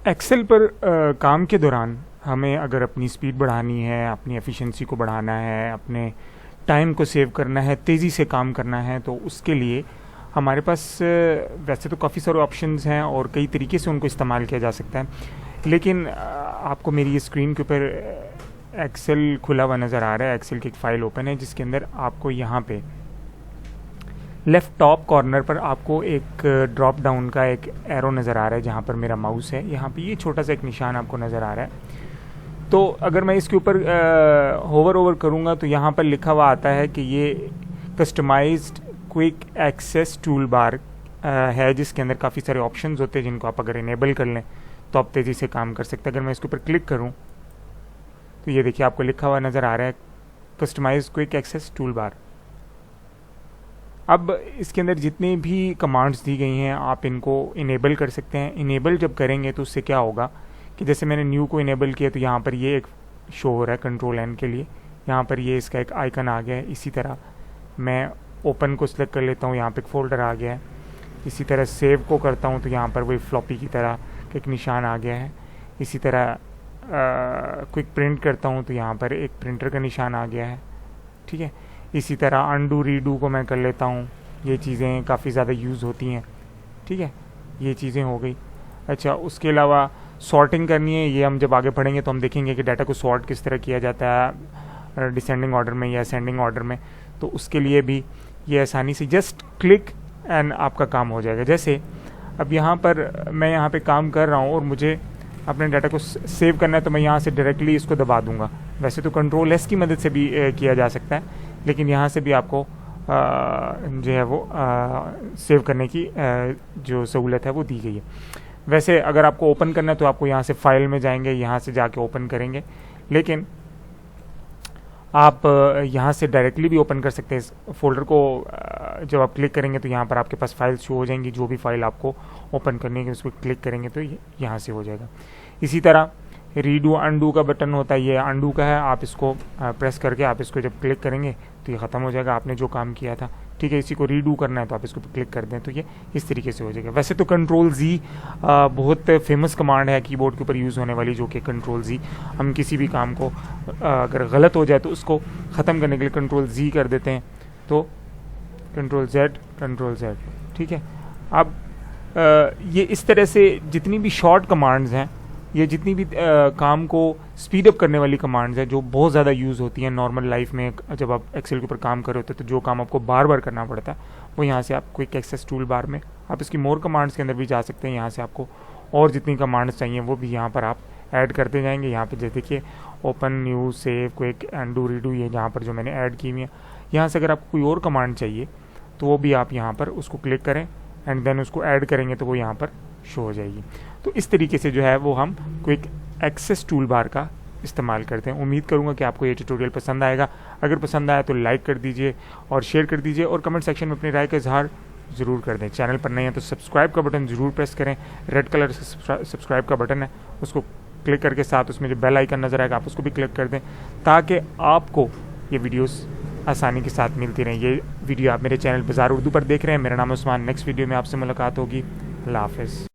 Excel पर काम के दौरान हमें अगर अपनी स्पीड बढ़ानी है, अपनी एफिशिएंसी को बढ़ाना है, अपने टाइम को सेव करना है, तेज़ी से काम करना है, तो उसके लिए हमारे पास वैसे तो काफ़ी सारे ऑप्शंस हैं और कई तरीके से उनको इस्तेमाल किया जा सकता है। लेकिन आपको मेरी ये स्क्रीन के ऊपर एक्सेल खुला हुआ नज़र आ रहा है। एक्सेल की एक फ़ाइल ओपन है जिसके अंदर आपको यहाँ पे लेफ़्ट टॉप कॉर्नर पर आपको एक ड्रॉप डाउन का एक एरो नज़र आ रहा है जहाँ पर मेरा माउस है। यहाँ पे ये छोटा सा एक निशान आपको नज़र आ रहा है। तो अगर मैं इसके ऊपर होवर ओवर करूँगा तो यहाँ पर लिखा हुआ आता है कि ये customized quick access toolbar है, जिसके अंदर काफ़ी सारे ऑप्शंस होते हैं जिनको आप अगर इनेबल कर लें तो आप तेज़ी से काम कर सकते हैं। अगर मैं इसके ऊपर क्लिक करूँ तो ये देखिए आपको लिखा हुआ नज़र आ रहा है customized quick access toolbar. अब इसके अंदर जितने भी कमांड्स दी गई हैं आप इनको इनेबल कर सकते हैं। इनेबल जब करेंगे तो उससे क्या होगा कि जैसे मैंने न्यू को इनेबल किया तो यहाँ पर ये एक शो हो रहा है कंट्रोल एन के लिए, यहाँ पर ये इसका एक आइकन आ गया है। इसी तरह मैं ओपन को सिलेक्ट कर लेता हूँ, यहाँ पे एक फ़ोल्डर आ गया है। इसी तरह सेव को करता हूँ तो यहाँ पर वही फ्लॉपी की तरह एक निशान आ गया है। इसी तरह क्विक प्रिंट करता हूँ तो यहाँ पर एक प्रिंटर का निशान आ गया है, ठीक है। इसी तरह अंडू रीडू को मैं कर लेता हूँ, ये चीज़ें काफ़ी ज़्यादा यूज़ होती हैं, ठीक है। ये चीज़ें हो गई। अच्छा, उसके अलावा सॉर्टिंग करनी है, ये हम जब आगे पढ़ेंगे तो हम देखेंगे कि डाटा को सॉर्ट किस तरह किया जाता है डिसेंडिंग ऑर्डर में या असेंडिंग ऑर्डर में। तो उसके लिए भी ये आसानी से जस्ट क्लिक एंड आपका काम हो जाएगा। जैसे अब यहाँ पर मैं यहाँ पे काम कर रहा हूँ और मुझे अपने डाटा को सेव करना है तो मैं यहाँ से डायरेक्टली इसको दबा दूंगा। वैसे तो कंट्रोल एस की मदद से भी किया जा सकता है, लेकिन यहाँ से भी आपको जो है वो सेव करने की जो सहूलत है वो दी गई है। वैसे अगर आपको ओपन करना है तो आपको यहाँ से फाइल में जाएंगे, यहाँ से जाके ओपन करेंगे, लेकिन आप यहाँ से डायरेक्टली भी ओपन कर सकते हैं। इस फोल्डर को जब आप क्लिक करेंगे तो यहाँ पर आपके पास फाइल शो हो जाएंगी। जो भी फाइल आपको ओपन करनी है उसको क्लिक करेंगे तो ये यहाँ से हो जाएगा। इसी तरह रीडू अंडू का बटन होता है, ये अंडू का है। आप इसको प्रेस करके आप इसको जब क्लिक करेंगे तो ये ख़त्म हो जाएगा, आपने जो काम किया था, ठीक है। इसी को रीडू करना है तो आप इसको क्लिक कर दें तो ये इस तरीके से हो जाएगा। वैसे तो कंट्रोल जी बहुत फेमस कमांड है कीबोर्ड के ऊपर यूज़ होने वाली, जो कि कंट्रोल जी हम किसी भी काम को अगर गलत हो जाए तो उसको ख़त्म करने के लिए कंट्रोल जी कर देते हैं, तो कंट्रोल जेड, ठीक है। अब ये इस तरह से जितनी भी शॉर्ट कमांड्स हैं, ये जितनी भी काम को स्पीड अप करने वाली कमांड्स हैं जो बहुत ज़्यादा यूज़ होती हैं नॉर्मल लाइफ में, जब आप एक्सेल के ऊपर काम कर रहे होते हैं तो जो काम आपको बार बार करना पड़ता है वो यहाँ से आप क्विक एक्सेस टूल बार में आप इसकी मोर कमांड्स के अंदर भी जा सकते हैं। यहाँ से आपको और जितनी कमांड्स चाहिए वो भी यहाँ पर आप ऐड करते जाएंगे। यहाँ पर जैसे देखिए open, new, save, quick, undo, redo, ये जहाँ पर जो मैंने ऐड की हुई है। यहाँ से अगर आपको कोई और कमांड चाहिए तो वो भी आप यहाँ पर उसको क्लिक करें एंड देन उसको ऐड करेंगे तो वो यहाँ पर शो हो जाएगी। तो इस तरीके से जो है वो हम क्विक एक्सेस टूल बार का इस्तेमाल करते हैं। उम्मीद करूंगा कि आपको ये ट्यूटोरियल पसंद आएगा। अगर पसंद आया तो लाइक कर दीजिए और शेयर कर दीजिए और कमेंट सेक्शन में अपनी राय का इजहार ज़रूर कर दें। चैनल पर नए हैं तो सब्सक्राइब का बटन ज़रूर प्रेस करें। रेड कलर से सब्सक्राइब का बटन है, उसको क्लिक करके साथ उसमें जो बेल आइकन नज़र आएगा आप उसको भी क्लिक कर दें ताकि आपको ये वीडियोस आसानी के साथ मिलती रहें। ये वीडियो आप मेरे चैनल बाज़ार उर्दू पर देख रहे हैं। मेरा नाम है उस्मान। नेक्स्ट वीडियो में आपसे मुलाकात होगी। अल्लाह हाफ़िज़।